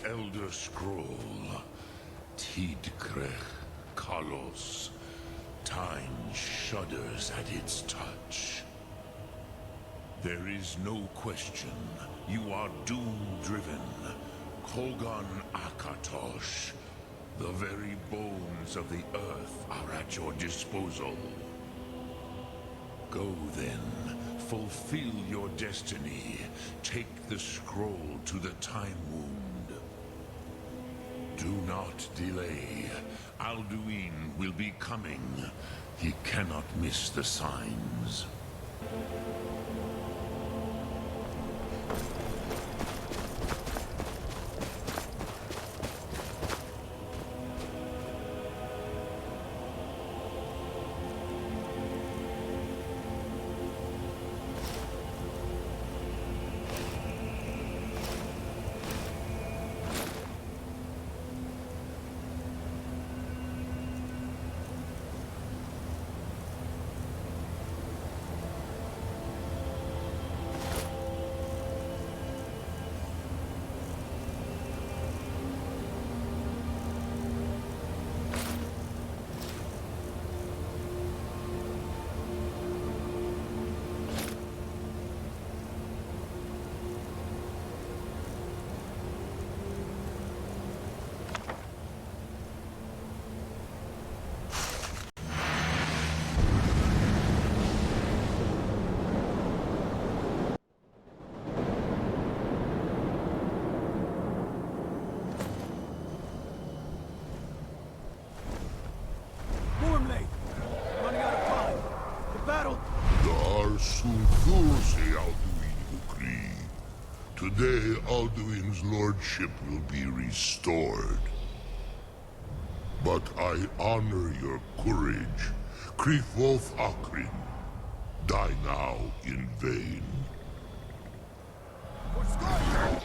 Elder Scroll. Tidkrech Kalos. Time shudders at its touch. There is no question. You are doom-driven. Kogan Akatosh. The very bones of the earth are at your disposal. Go then. Fulfill your destiny. Take the scroll to the Time Wound. Do not delay. Alduin will be coming. He cannot miss the signs. Today, Alduin's lordship will be restored. But I honor your courage. Krifwolf Akrin. Die now in vain. For Skyrim!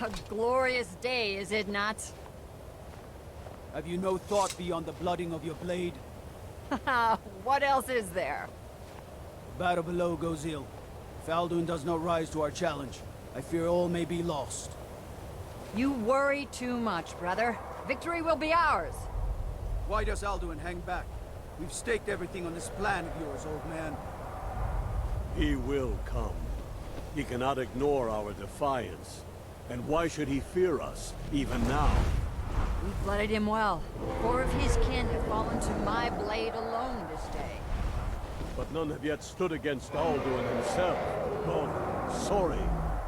A glorious day, is it not? Have you no thought beyond the blooding of your blade? What else is there? The battle below goes ill. If Alduin does not rise to our challenge, I fear all may be lost. You worry too much, brother. Victory will be ours. Why does Alduin hang back? We've staked everything on this plan of yours, old man. He will come. He cannot ignore our defiance. And why should he fear us, even now? We blooded him well. 4 of his kin have fallen to my blade alone this day. But none have yet stood against Alduin himself. Nor Sori,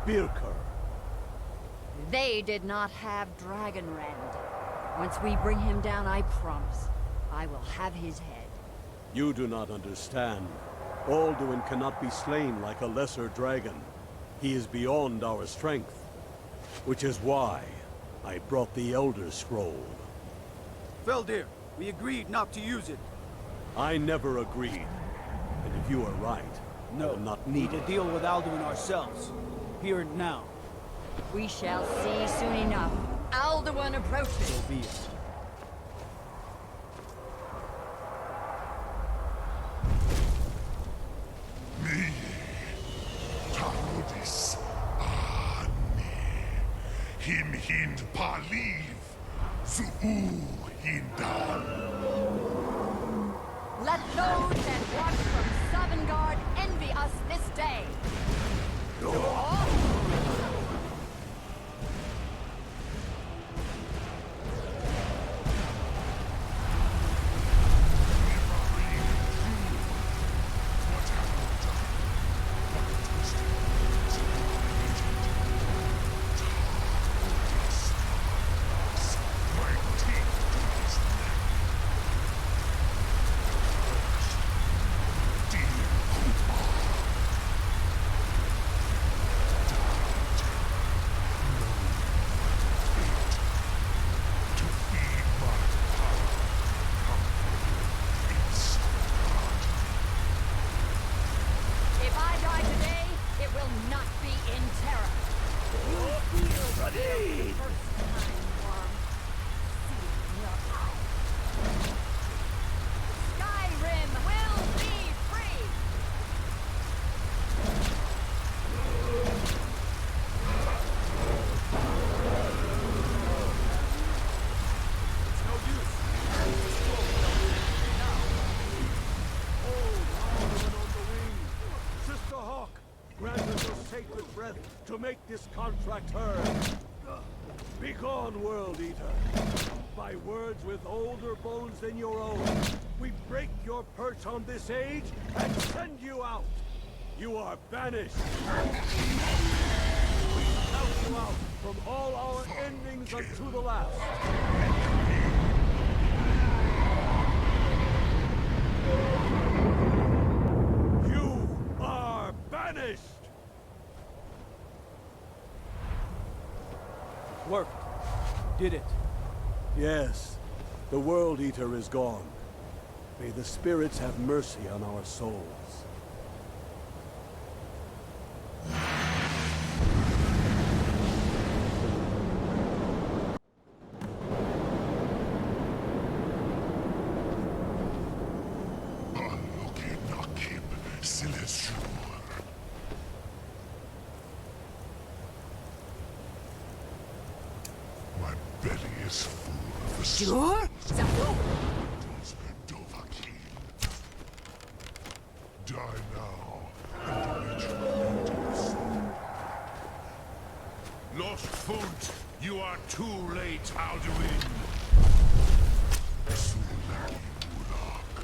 Birker. They did not have Dragonrend. Once we bring him down, I promise, I will have his head. You do not understand. Alduin cannot be slain like a lesser dragon. He is beyond our strength. Which is why I brought the Elder Scroll. Feldir, we agreed not to use it. I never agreed. And if you are right, I will not need to it. deal with Alduin ourselves. Here and now. We shall see soon enough. Alduin approaches. So be it. Me, Tarudis, Him hind paliv, Zuu hindan. Let those that watch from Sovngarde envy us this day. will not be in terror. You feel the first time, worm. See it in your eyes. Skyrim will be free! It's no use. On the wing. Sister Hawk, grant us your sacred breath to make this contract hers. Be gone, World Eater. By words with older bones than your own, we break your perch on this age and send you out. You are banished. We count you out from all our endings unto the last. You are banished! Worked. Did it. Yes, the World Eater is gone. May the spirits have mercy on our souls. My belly is full of the Sure? souls of Dovahkiin. Die now, and reach your soul. Lost Foot, you are too late, Alduin. Sulaki Mulak.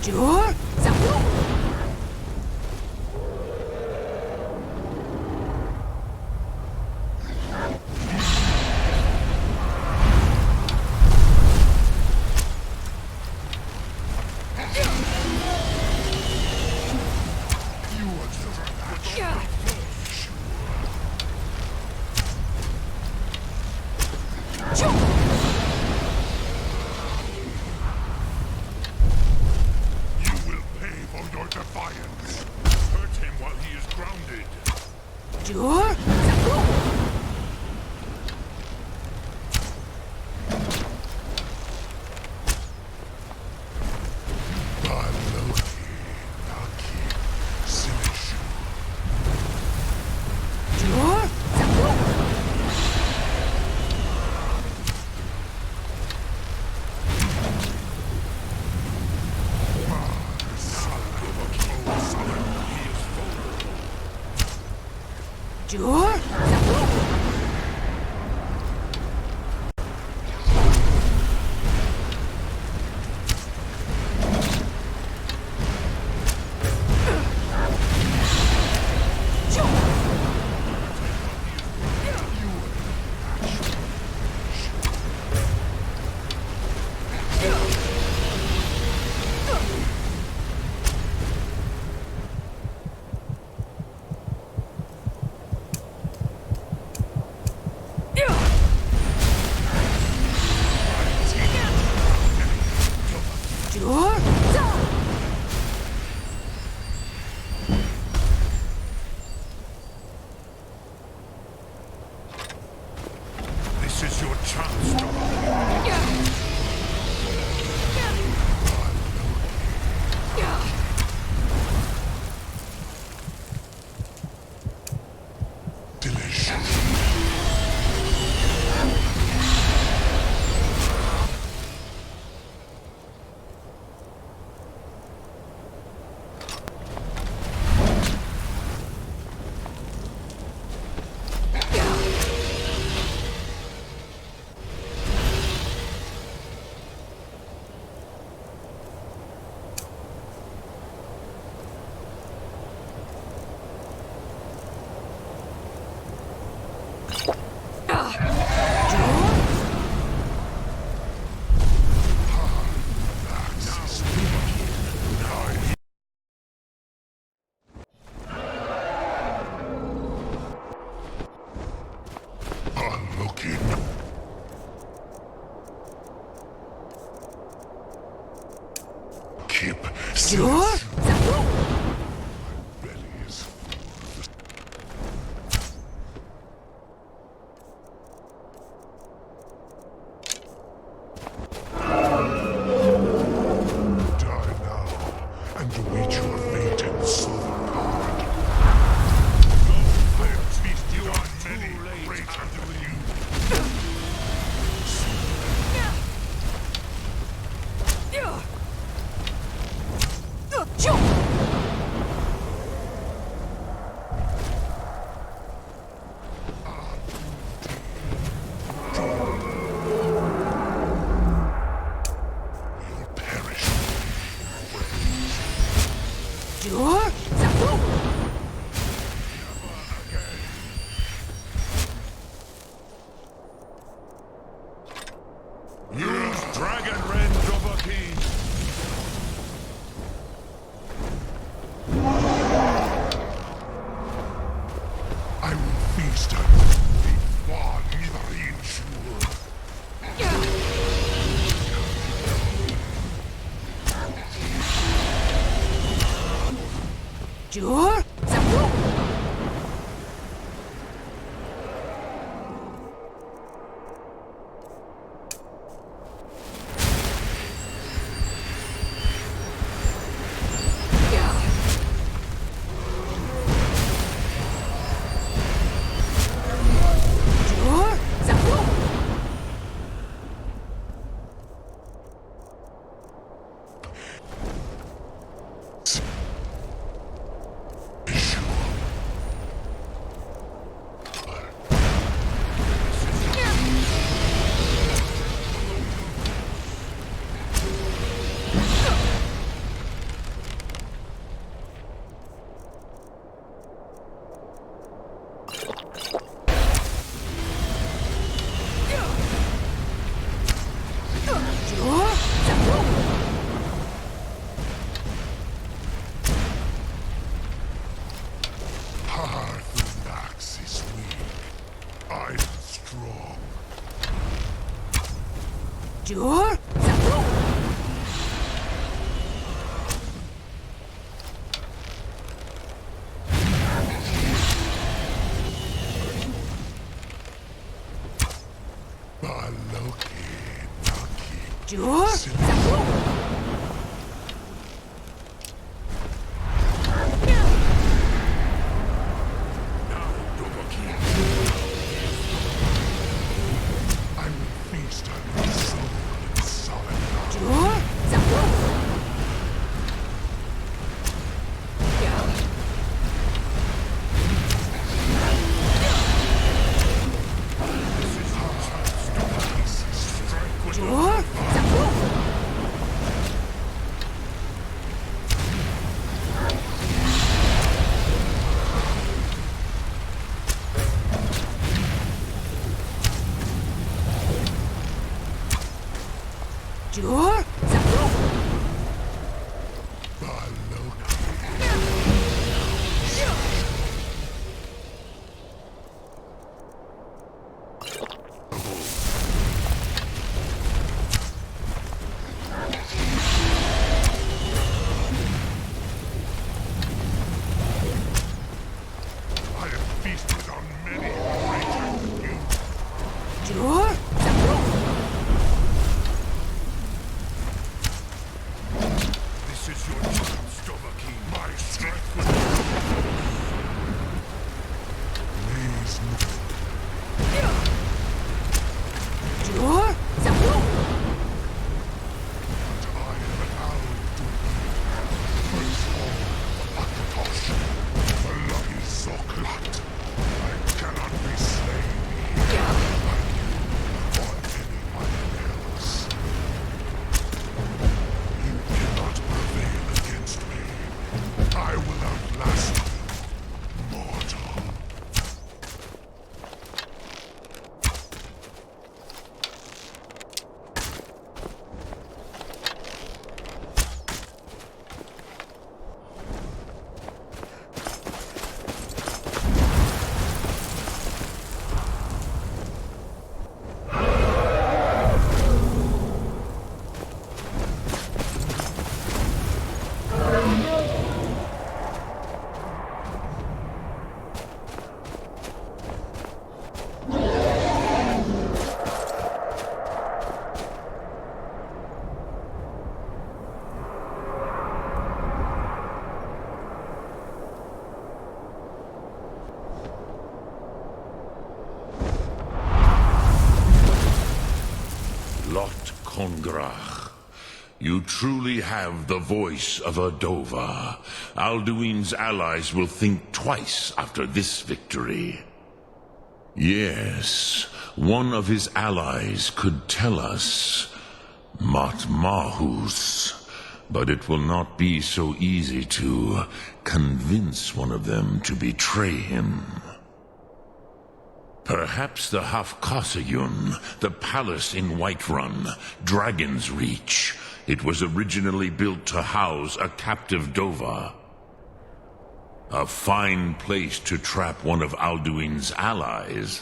You will pay for your defiance. Hurt him while he is grounded. This is your chance to delicious. Keep still. My belly is full. Die now and await your fate in Sutherland. I have feasted you on many greater than you. Use Dragon Rend Dovahkiin. I will feast on the one Mithril Shur. Dur? Zafu! Dur? Zafu! Dur? Zafu! Dur? Zafu! Dur? Zafu! I have feasted on many greater than you. Dur? Zafu! This is your time, Stovaki. My strength will... Please move. Dur? Zafu! I am an owl. First of all, Akatosh. The lucky Zoklat. I cannot be slain here like you or anyone else. You cannot prevail against me. I will outlast you, mortal. Lot Kongrach. You truly have the voice of a Dova. Alduin's allies will think twice after this victory. Yes, one of his allies could tell us Matmahus, but it will not be so easy to convince one of them to betray him. Perhaps the Hafkasayun, the palace in Whiterun, Dragon's Reach. It was originally built to house a captive Dova. A fine place to trap one of Alduin's allies,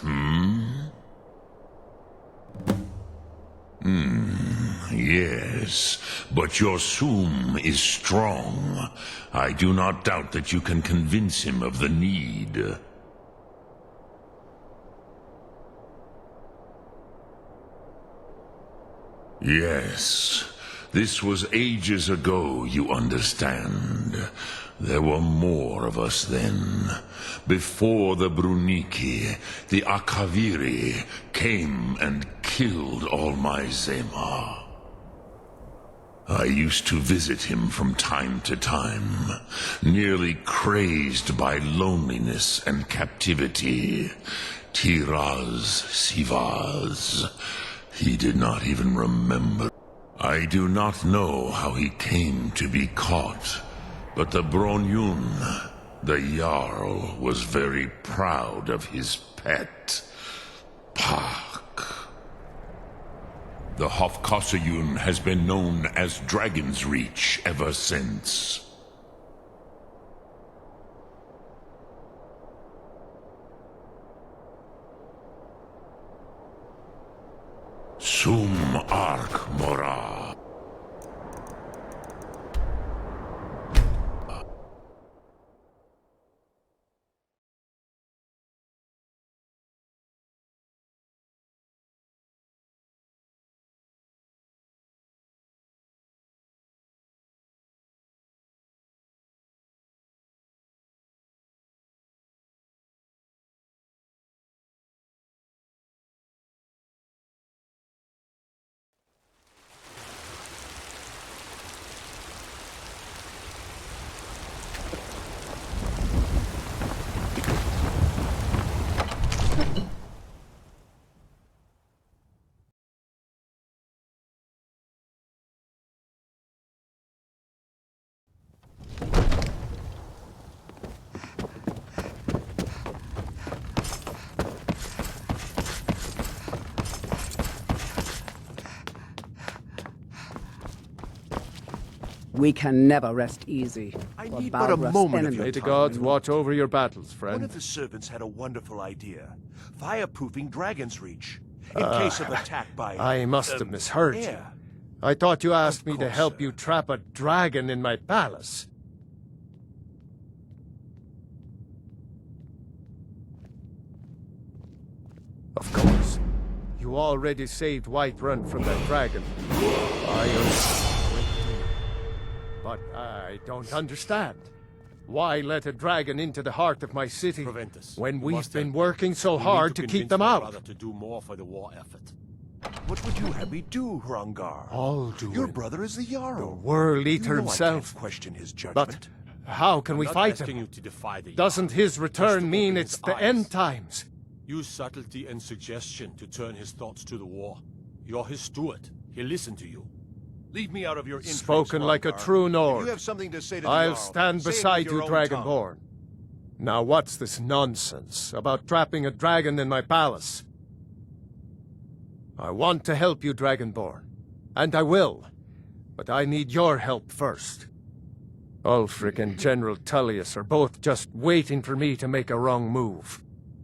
Yes, but your Soom is strong. I do not doubt that you can convince him of the need. Yes, this was ages ago, you understand. There were more of us then. Before the Bruniki, the Akaviri came and killed all my Zema. I used to visit him from time to time, nearly crazed by loneliness and captivity. Tiraz Sivaz. He did not even remember. I do not know how he came to be caught, but the Bronyun, the Jarl, was very proud of his pet, Pak. The Hofkasayun has been known as Dragon's Reach ever since. Sum Arc Mora. We can never rest easy. I for need but a Balrog's moment of enemy. your May the time. gods watch over your battles, One friend. of the servants had a wonderful idea. Fireproofing Dragon's Reach. In case of attack by... I must have misheard you. air. I thought you asked Of me to course, help sir. you trap a dragon in my palace. Of course. You already saved Whiterun from that dragon. But I don't understand. Why let a dragon into the heart of my city Proventus, when you we've must been help. working so We hard need to keep convince them my out? brother to do more for the war effort. What would you have me do, Hrongar? Alduin, Your brother is the Jarl. World You Eater know I himself. can't question his But judgment. how can we I'm not fight asking him? you to defy the Doesn't Jarl, his just return to mean open it's his the eyes. end times? Use subtlety and suggestion to turn his thoughts to the war. You're his steward. He'll listen to you. Leave me out of your intrigues, Spoken like a Hrongar. true If Nord. you have something to say to the I'll Jarl, stand say it with beside your you, own tongue. Dragonborn. Now what's this nonsense about trapping a dragon in my palace? I want to help you, Dragonborn. And I will. But I need your help first. Ulfric and General Tullius are both just waiting for me to make a wrong move.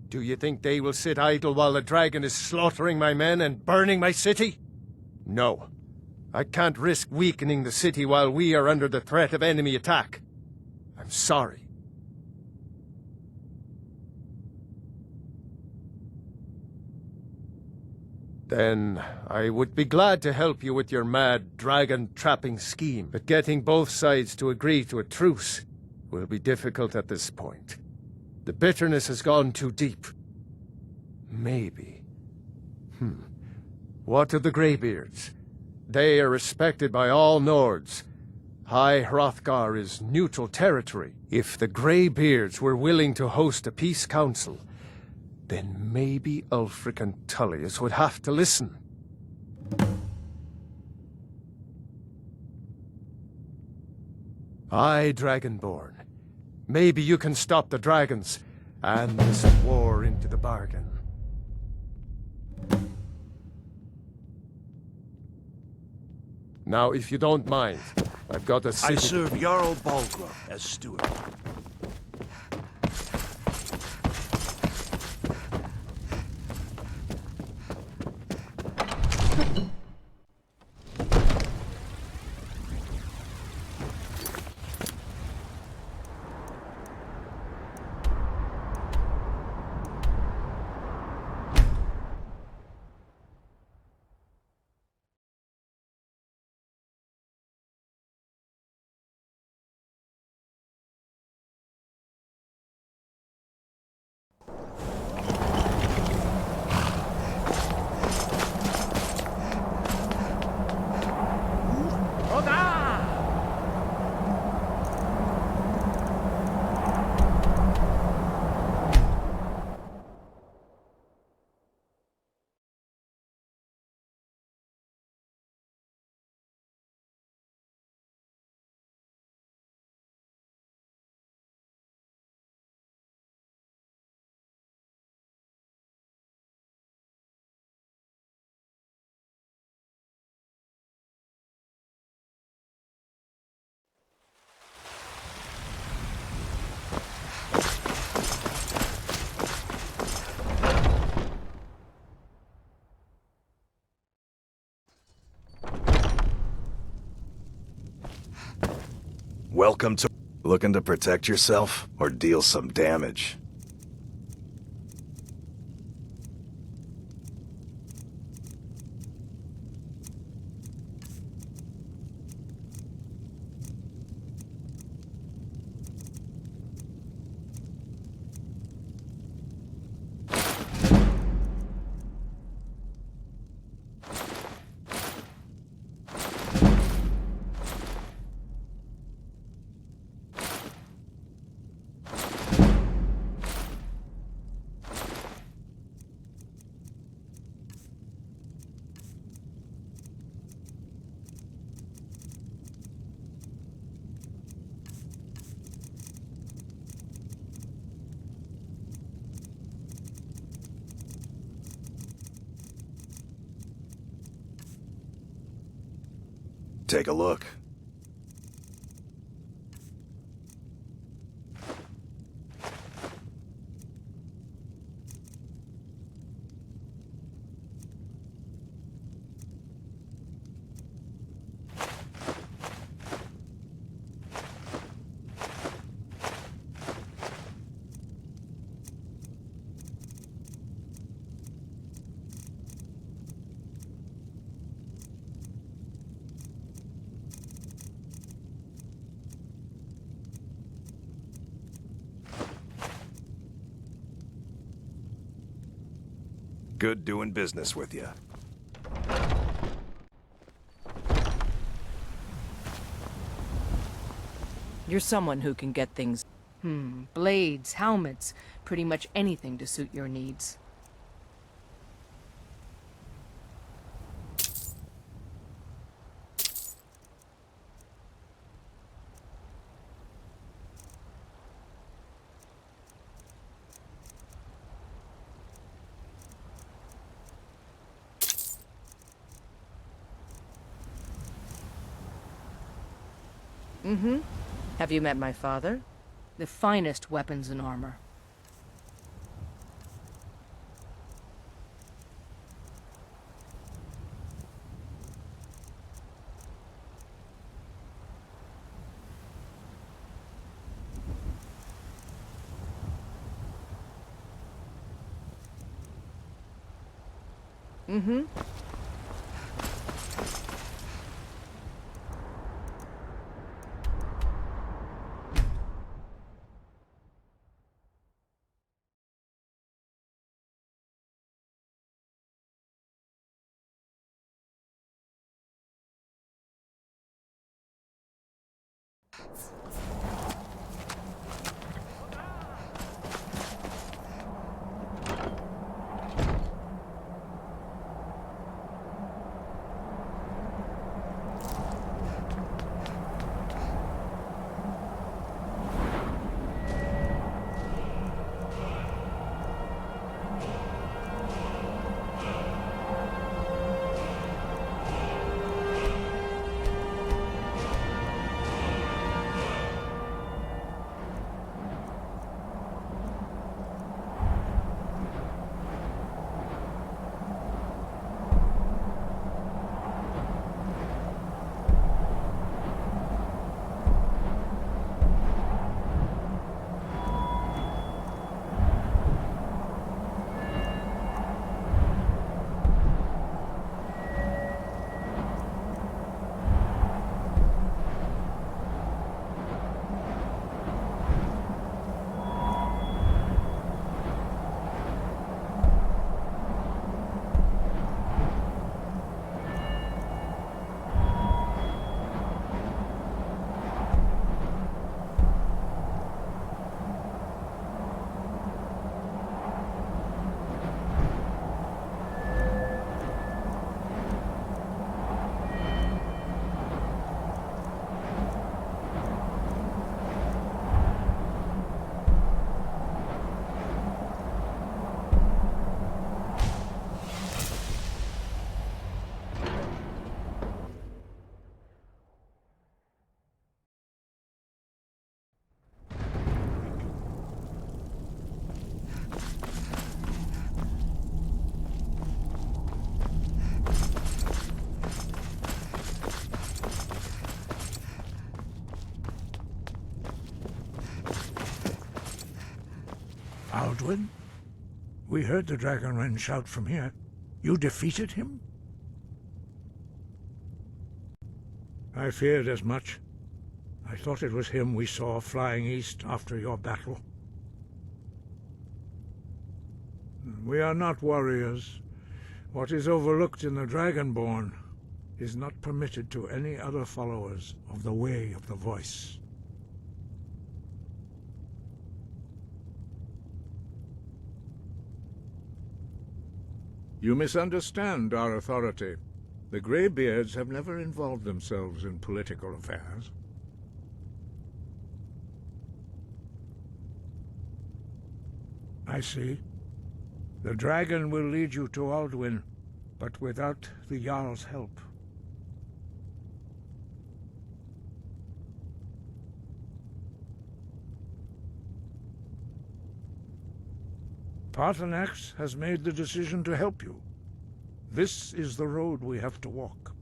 Do you think they will sit idle while the dragon is slaughtering my men and burning my city? No. I can't risk weakening the city while we are under the threat of enemy attack. I'm sorry. Then I would be glad to help you with your mad dragon-trapping scheme, but getting both sides to agree to a truce will be difficult at this point. The bitterness has gone too deep. Maybe. What of the Greybeards? They are respected by all Nords. High Hrothgar is neutral territory. If the Greybeards were willing to host a peace council, then maybe Ulfric and Tullius would have to listen. Aye, Dragonborn. Maybe you can stop the dragons, and this war into the bargain. Now, if you don't mind, I've got a I city... serve Jarl Balgruuf as steward. Welcome to... Looking to protect yourself or deal some damage? Take a look. Good doing business with you. You're someone who can get things... blades, helmets, pretty much anything to suit your needs. Have you met my father? The finest weapons and armor. Alduin? We heard the Dragonren shout from here. You defeated him? I feared as much. I thought it was him we saw flying east after your battle. We are not warriors. What is overlooked in the Dragonborn is not permitted to any other followers of the Way of the Voice. You misunderstand our authority. The Greybeards have never involved themselves in political affairs. I see. The dragon will lead you to Alduin, but without the Jarl's help. Paarthurnax has made the decision to help you. This is the road we have to walk.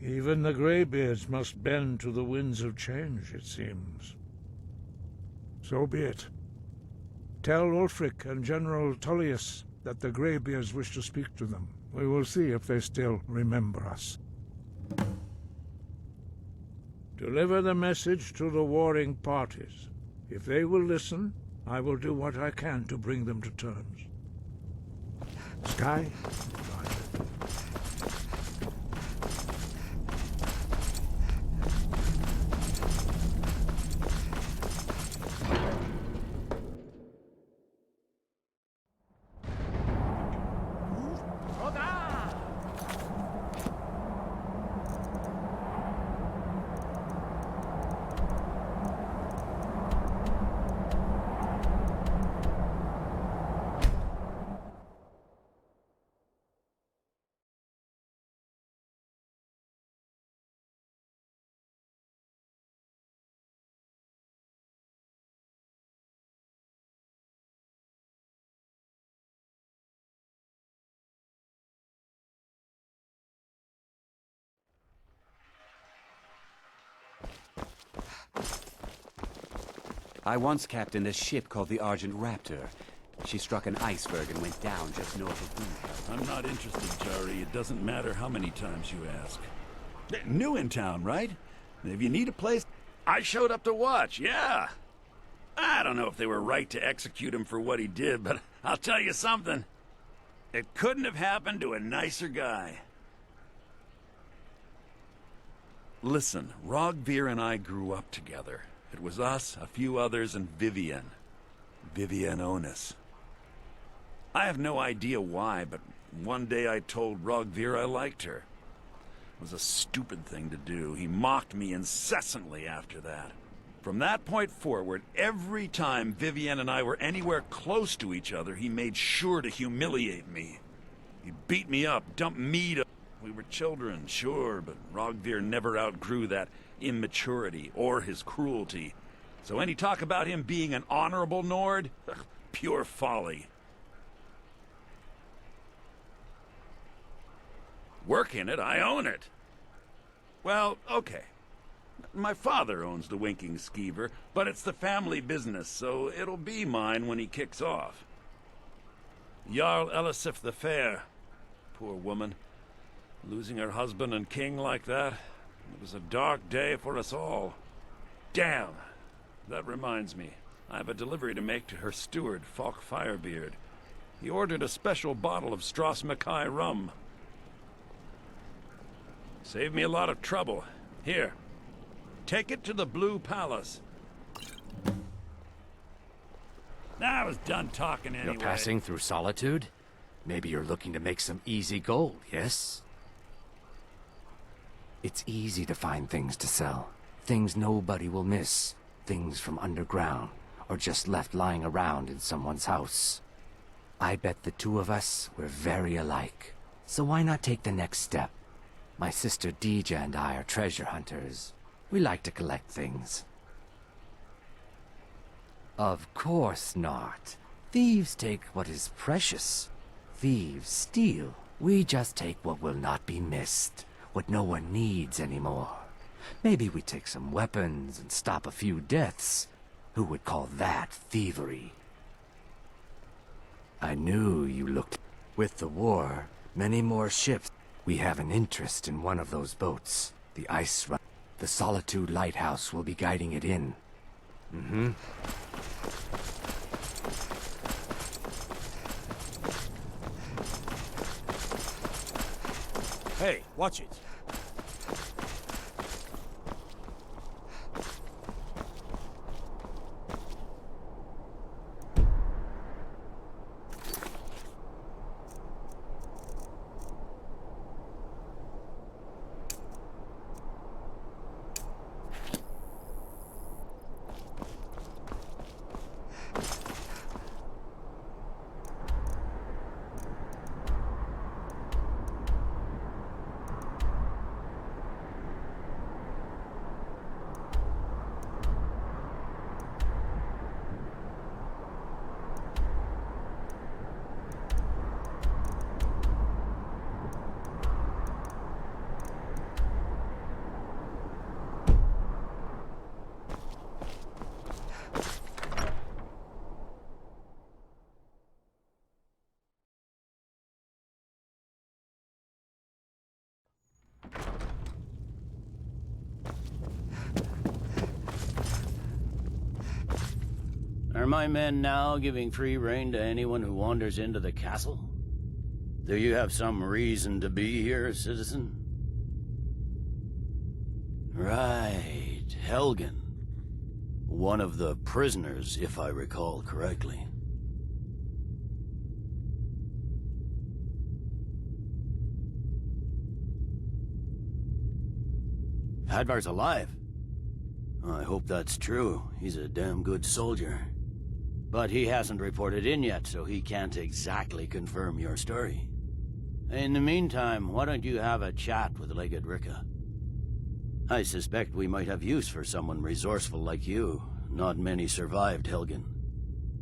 Even the Greybeards must bend to the winds of change, it seems. So be it. Tell Ulfric and General Tullius that the Greybeards wish to speak to them. We will see if they still remember us. Deliver the message to the warring parties. If they will listen, I will do what I can to bring them to terms. Sky? I once captained a ship called the Argent Raptor. She struck an iceberg and went down just north of Boomtown. I'm not interested, Jari. It doesn't matter how many times you ask. New in town, right? If you need a place... I showed up to watch, yeah. I don't know if they were right to execute him for what he did, but I'll tell you something. It couldn't have happened to a nicer guy. Listen, Rogvir and I grew up together. It was us, a few others, and Vivienne. Vivienne Onus. I have no idea why, but one day I told Rogvir I liked her. It was a stupid thing to do. He mocked me incessantly after that. From that point forward, every time Vivienne and I were anywhere close to each other, he made sure to humiliate me. He beat me up, dumped me to... We were children, sure, but Rogvir never outgrew that immaturity or his cruelty. So any talk about him being an honorable Nord? Pure folly. Work in it, I own it. Well, okay. My father owns the Winking Skeever, but it's the family business, so it'll be mine when he kicks off. Jarl Elisif the Fair. Poor woman. Losing her husband and king like that, it was a dark day for us all. Damn! That reminds me. I have a delivery to make to her steward, Falk Firebeard. He ordered a special bottle of Strass Mackay rum. Saved me a lot of trouble. Here. Take it to the Blue Palace. I was done talking anyway. You're passing through Solitude? Maybe you're looking to make some easy gold, yes? It's easy to find things to sell. Things nobody will miss. Things from underground, or just left lying around in someone's house. I bet the two of us were very alike. So why not take the next step? My sister Deeja and I are treasure hunters. We like to collect things. Of course not. Thieves take what is precious. Thieves steal. We just take what will not be missed. What no one needs anymore. Maybe we take some weapons and stop a few deaths. Who would call that thievery? I knew you looked. With the war, many more ships. We have an interest in one of those boats. The Ice Run. The Solitude Lighthouse will be guiding it in. Mm-hmm. Hey, watch it. Are my men now giving free rein to anyone who wanders into the castle? Do you have some reason to be here, citizen? Right, Helgen. One of the prisoners, if I recall correctly. Hadvar's alive? I hope that's true. He's a damn good soldier. But he hasn't reported in yet, so he can't exactly confirm your story. In the meantime, why don't you have a chat with Legate Ricka? I suspect we might have use for someone resourceful like you. Not many survived, Helgen.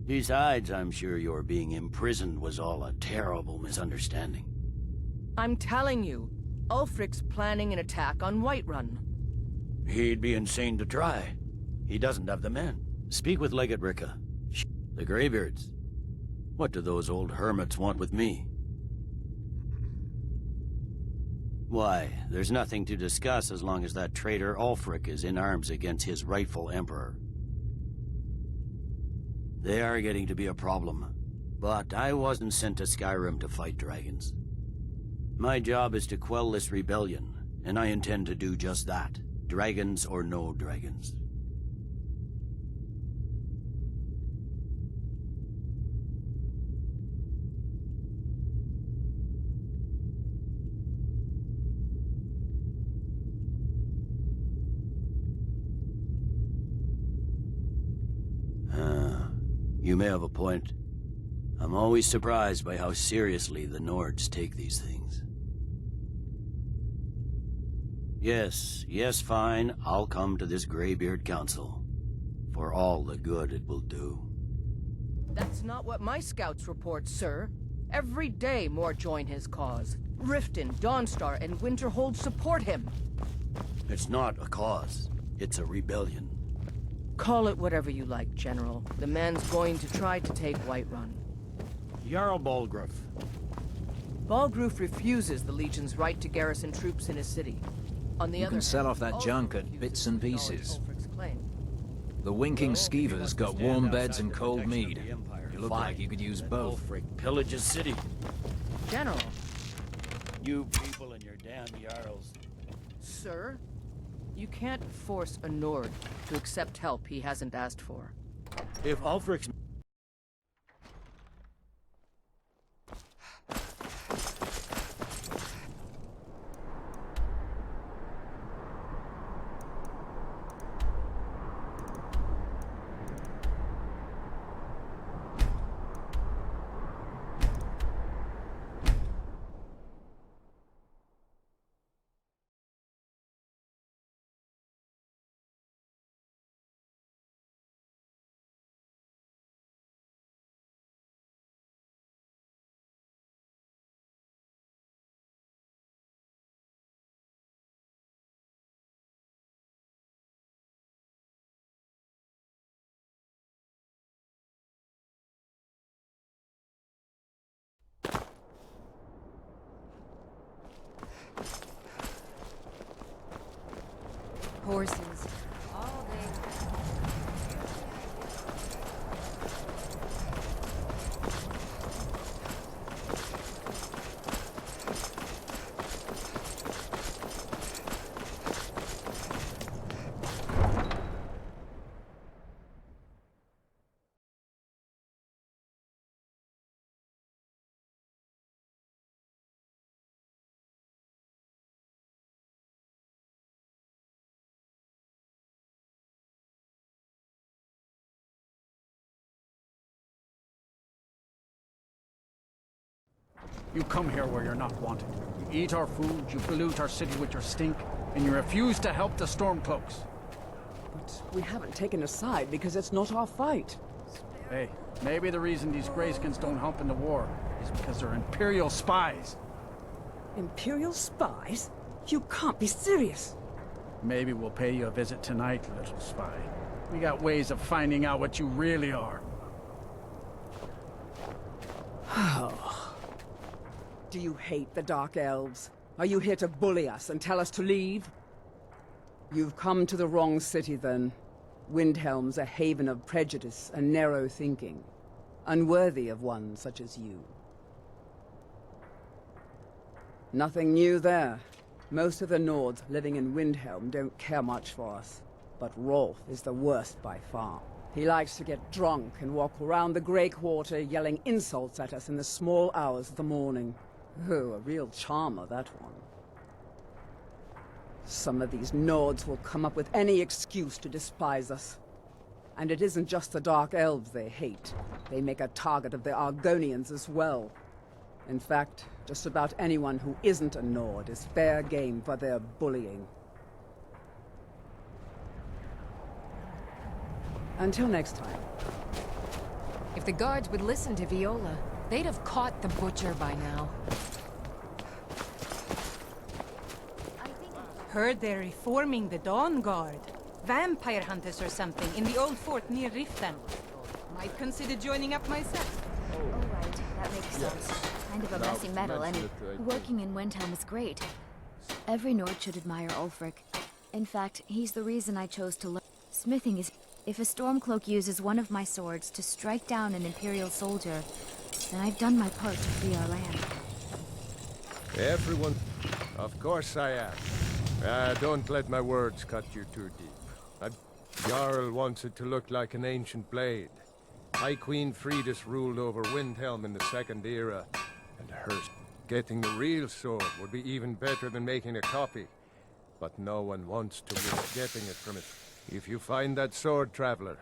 Besides, I'm sure your being imprisoned was all a terrible misunderstanding. I'm telling you, Ulfric's planning an attack on Whiterun. He'd be insane to try. He doesn't have the men. Speak with Legate Ricka. The Greybeards. What do those old hermits want with me? Why, there's nothing to discuss as long as that traitor Ulfric is in arms against his rightful emperor. They are getting to be a problem. But I wasn't sent to Skyrim to fight dragons. My job is to quell this rebellion, and I intend to do just that. Dragons or no dragons. You may have a point. I'm always surprised by how seriously the Nords take these things. Yes, fine. I'll come to this Greybeard Council. For all the good it will do. That's not what my scouts report, sir. Every day more join his cause. Riften, Dawnstar, and Winterhold support him. It's not a cause. It's a rebellion. Call it whatever you like, General. The man's going to try to take Whiterun. Jarl Balgruuf. Balgruuf refuses the Legion's right to garrison troops in his city. On the You other can sell hand, off that Balgruuf junk at refuses bits to and acknowledge pieces. Ulfric's claim. The winking skeever's got warm beds and cold mead. You look like you could use both. Ulfric pillages city. General. You people and your damn Jarls. Sir? You can't force a Nord to accept help he hasn't asked for. If Ulfric's horses. All day. You come here where you're not wanted. You eat our food, you pollute our city with your stink, and you refuse to help the Stormcloaks. But we haven't taken a side because it's not our fight. Hey, maybe the reason these Greyskins don't help in the war is because they're Imperial spies. Imperial spies? You can't be serious. Maybe we'll pay you a visit tonight, little spy. We got ways of finding out what you really are. Do you hate the Dark Elves? Are you here to bully us and tell us to leave? You've come to the wrong city, then. Windhelm's a haven of prejudice and narrow thinking, unworthy of one such as you. Nothing new there. Most of the Nords living in Windhelm don't care much for us. But Rolf is the worst by far. He likes to get drunk and walk around the Grey Quarter yelling insults at us in the small hours of the morning. Oh, a real charmer, that one. Some of these Nords will come up with any excuse to despise us. And it isn't just the Dark Elves they hate. They make a target of the Argonians as well. In fact, just about anyone who isn't a Nord is fair game for their bullying. Until next time. If the guards would listen to Viola, they'd have caught the butcher by now. Heard they're reforming the Dawn Guard. Vampire hunters or something in the old fort near Riften. Might consider joining up myself. Oh, right. That makes sense. Kind of a messy metal, and working in Windhelm is great. Every Nord should admire Ulfric. In fact, he's the reason I chose to learn. Smithing is... If a Stormcloak uses one of my swords to strike down an Imperial soldier, then I've done my part to free our land. Everyone... Of course I am. Don't let my words cut you too deep. Jarl wants it to look like an ancient blade. High Queen Fridis ruled over Windhelm in the Second Era, and hers. Getting the real sword would be even better than making a copy. But no one wants to risk getting it from it. If you find that sword, Traveler,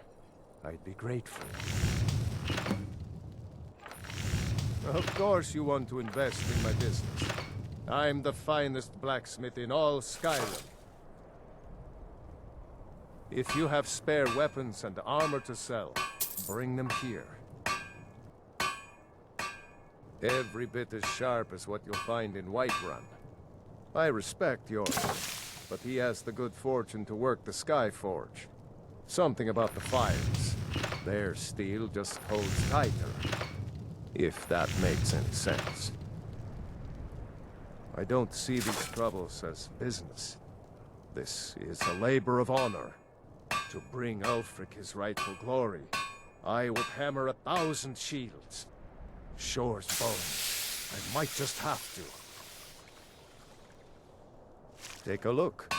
I'd be grateful. Of course you want to invest in my business. I'm the finest blacksmith in all Skyrim. If you have spare weapons and armor to sell, bring them here. Every bit as sharp as what you'll find in Whiterun. I respect yours, but he has the good fortune to work the Skyforge. Something about the fires. Their steel just holds tighter. If that makes any sense. I don't see these troubles as business. This is a labor of honor. To bring Ulfric his rightful glory, I would hammer 1,000 shields. Shore's bones. I might just have to. Take a look.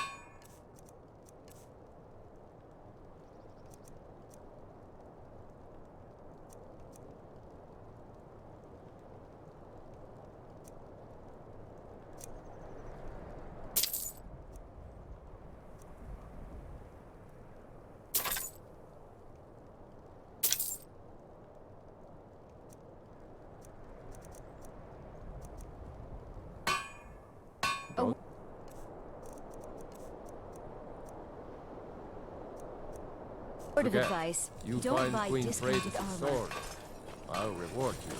Word of advice, you don't find buy Queen discounted Freydis' armor. sword. I'll reward you.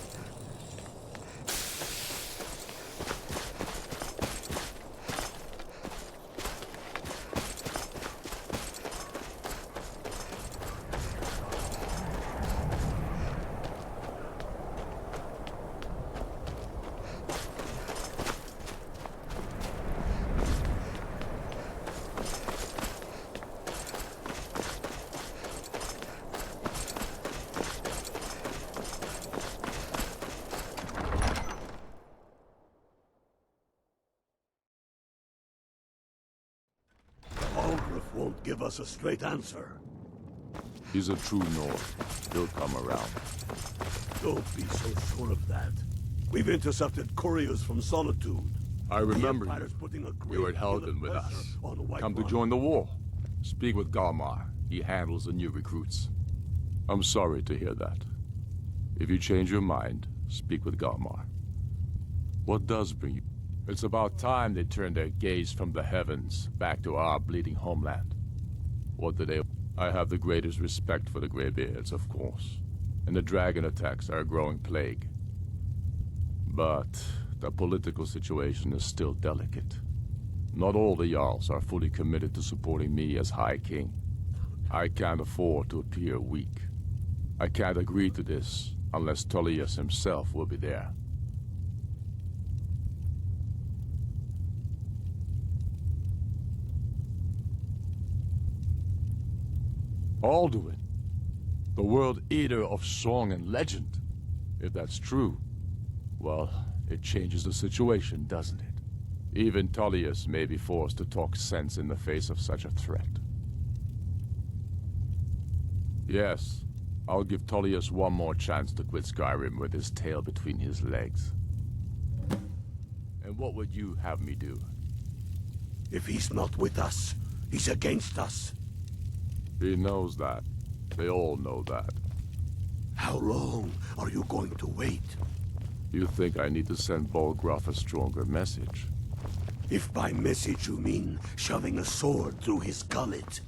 not give us a straight answer. He's a true Nord. He'll come around. Don't be so sure of that. We've intercepted couriers from Solitude. I remember The Empire's putting a you. great You were at deal of Helgen with pressure us. on White Come to Run. join the war. Speak with Galmar. He handles the new recruits. I'm sorry to hear that. If you change your mind, speak with Galmar. What does bring you? It's about time they turned their gaze from the heavens back to our bleeding homeland. What do they... I have the greatest respect for the Greybeards, of course. And the dragon attacks are a growing plague. But the political situation is still delicate. Not all the Jarls are fully committed to supporting me as High King. I can't afford to appear weak. I can't agree to this unless Tullius himself will be there. Alduin, the world eater of song and legend. If that's true, well, it changes the situation, doesn't it? Even Tullius may be forced to talk sense in the face of such a threat. Yes, I'll give Tullius one more chance to quit Skyrim with his tail between his legs. And what would you have me do? If he's not with us, he's against us. He knows that. They all know that. How long are you going to wait? You think I need to send Bolgraf a stronger message? If by message you mean shoving a sword through his gullet.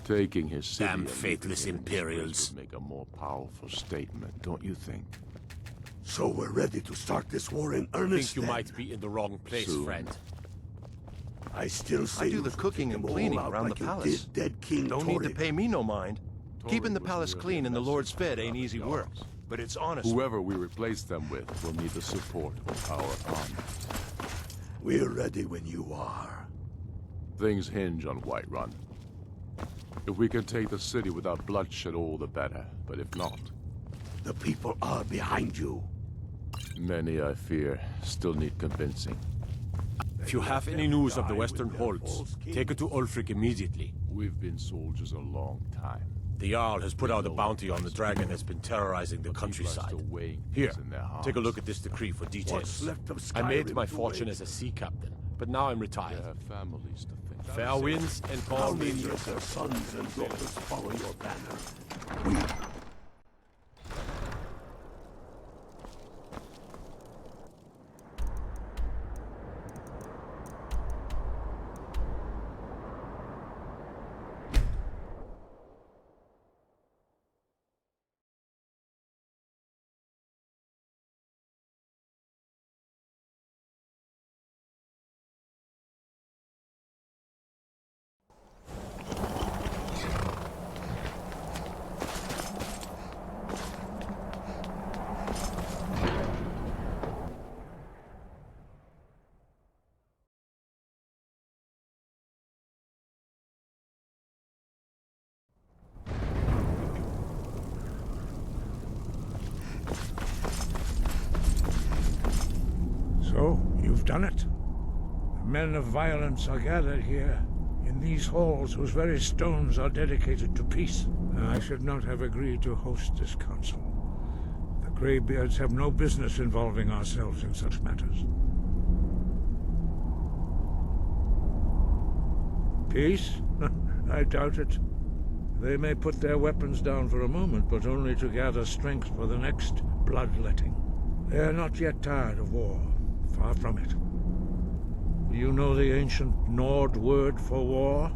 Taking his city... Damn faithless Imperials. ...would make a more powerful statement, don't you think? So we're ready to start this war in earnest, Think you then? might be in the wrong place, Soon. friend. I still say I do you the should cooking take and them all cleaning out around like the you palace. did dead King Don't need to Torrid. pay me no mind. Keeping the was palace really clean and the invested Lord's fed in ain't the easy Jarls. work. But it's honest. Whoever we replace them with will need the support of our army. We're ready when you are. Things hinge on Whiterun. If we can take the city without bloodshed, all the better. But if not... The people are behind you. Many, I fear, still need convincing. If you have any news of the Western Holds, take it to Ulfric immediately. We've been soldiers a long time. The Jarl has put out a bounty on the dragon that's been terrorizing the countryside. Here, take a look at this decree for details. left of I made Skyrim my to fortune wait? as a sea captain, but now I'm retired. They have families to think. Fair winds and How calm many winds. of their sons and daughters follow your banner? So, you've done it. The men of violence are gathered here, in these halls whose very stones are dedicated to peace. I should not have agreed to host this council. The Greybeards have no business involving ourselves in such matters. Peace? I doubt it. They may put their weapons down for a moment, but only to gather strength for the next bloodletting. They are not yet tired of war. Far from it. Do you know the ancient Nord word for war?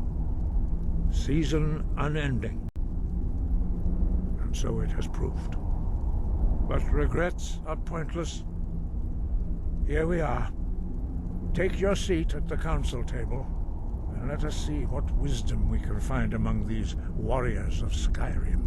Season unending. And so it has proved. But regrets are pointless. Here we are. Take your seat at the council table, and let us see what wisdom we can find among these warriors of Skyrim.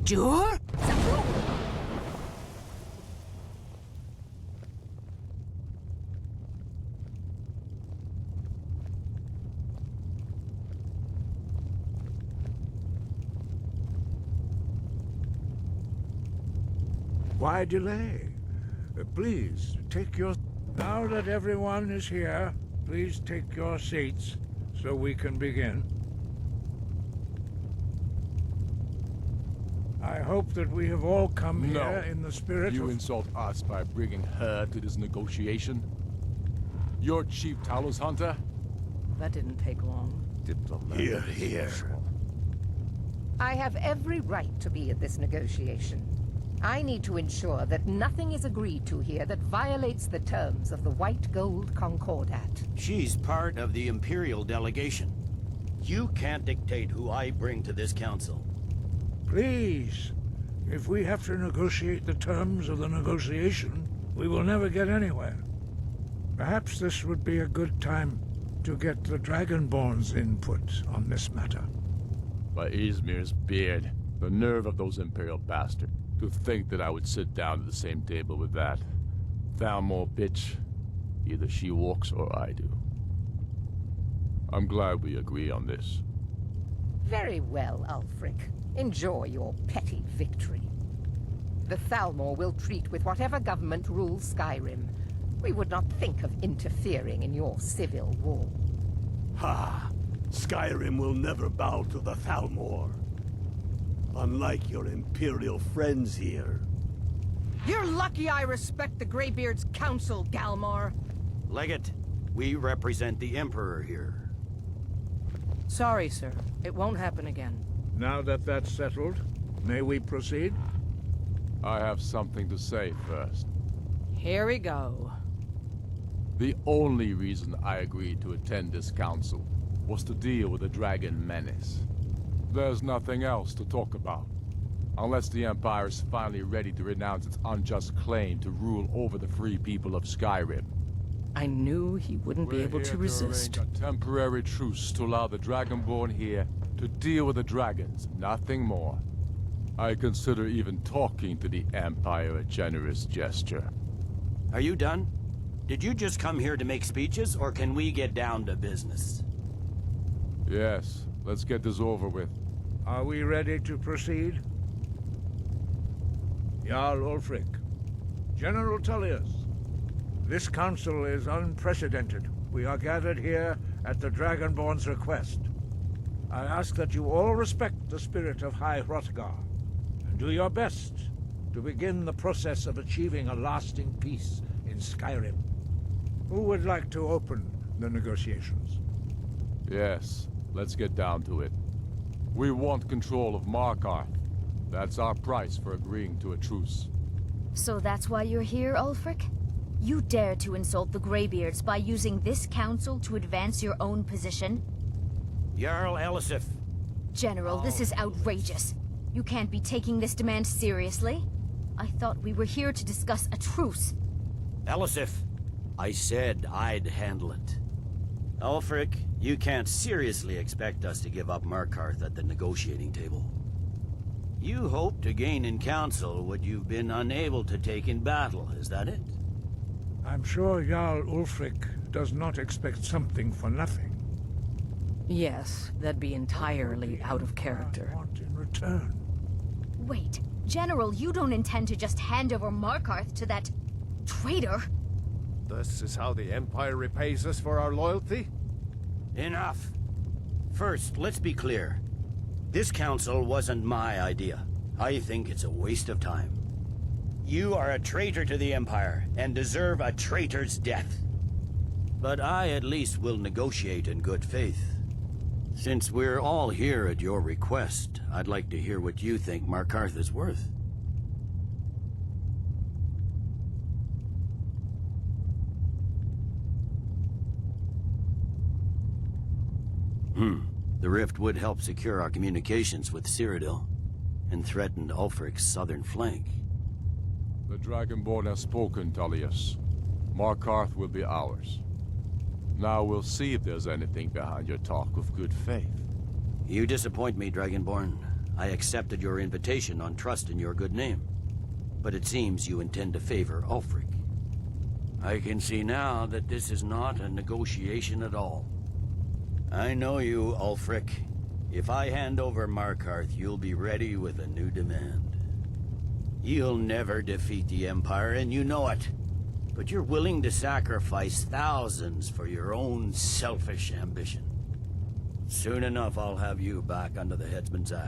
Jur? Why delay? Please, take your... Now that everyone is here, please take your seats so we can begin. I hope that we have all come here in the spirit You of... insult us by bringing her to this negotiation? You're Chief Talos Hunter? That didn't take long. Here, here. I have every right to be at this negotiation. I need to ensure that nothing is agreed to here that violates the terms of the White Gold Concordat. She's part of the Imperial delegation. You can't dictate who I bring to this council. Please, if we have to negotiate the terms of the negotiation, we will never get anywhere. Perhaps this would be a good time to get the Dragonborn's input on this matter. By Izmir's beard, the nerve of those Imperial bastards. To think that I would sit down at the same table with that. Thalmor bitch. Either she walks or I do. I'm glad we agree on this. Very well, Ulfric. Enjoy your petty victory. The Thalmor will treat with whatever government rules Skyrim. We would not think of interfering in your civil war. Ha! Skyrim will never bow to the Thalmor. Unlike your Imperial friends here. You're lucky I respect the Greybeard's counsel, Galmar. Legate, we represent the Emperor here. Sorry, sir. It won't happen again. Now that that's settled, may we proceed? I have something to say first. Here we go. The only reason I agreed to attend this council was to deal with the Dragon Menace. There's nothing else to talk about. Unless the Empire is finally ready to renounce its unjust claim to rule over the free people of Skyrim. I knew he wouldn't be able to resist. Arrange a temporary truce to allow the Dragonborn here to deal with the dragons, nothing more. I consider even talking to the Empire a generous gesture. Are you done? Did you just come here to make speeches, or can we get down to business? Yes, let's get this over with. Are we ready to proceed? Jarl Ulfric, General Tullius, this council is unprecedented. We are gathered here at the Dragonborn's request. I ask that you all respect the spirit of High Hrothgar, and do your best to begin the process of achieving a lasting peace in Skyrim. Who would like to open the negotiations? Yes, let's get down to it. We want control of Markarth. That's our price for agreeing to a truce. So that's why you're here, Ulfric? You dare to insult the Greybeards by using this council to advance your own position? Jarl Elisif. General, this is outrageous. You can't be taking this demand seriously. I thought we were here to discuss a truce. Elisif, I said I'd handle it. Ulfric, you can't seriously expect us to give up Markarth at the negotiating table. You hope to gain in council what you've been unable to take in battle, is that it? I'm sure Jarl Ulfric does not expect something for nothing. Yes, that'd be entirely out of character. Want in return. Wait, General, you don't intend to just hand over Markarth to that traitor? This is how the Empire repays us for our loyalty? Enough. First, let's be clear. This council wasn't my idea. I think it's a waste of time. You are a traitor to the Empire, and deserve a traitor's death. But I at least will negotiate in good faith. Since we're all here at your request, I'd like to hear what you think Markarth is worth. The rift would help secure our communications with Cyrodiil, and threatened Ulfric's southern flank. The Dragonborn has spoken, Tullius. Markarth will be ours. Now we'll see if there's anything behind your talk of good faith. You disappoint me, Dragonborn. I accepted your invitation on trust in your good name. But it seems you intend to favor Ulfric. I can see now that this is not a negotiation at all. I know you, Ulfric. If I hand over Markarth, you'll be ready with a new demand. You'll never defeat the Empire, and you know it. But you're willing to sacrifice thousands for your own selfish ambition. Soon enough, I'll have you back under the headsman's axe.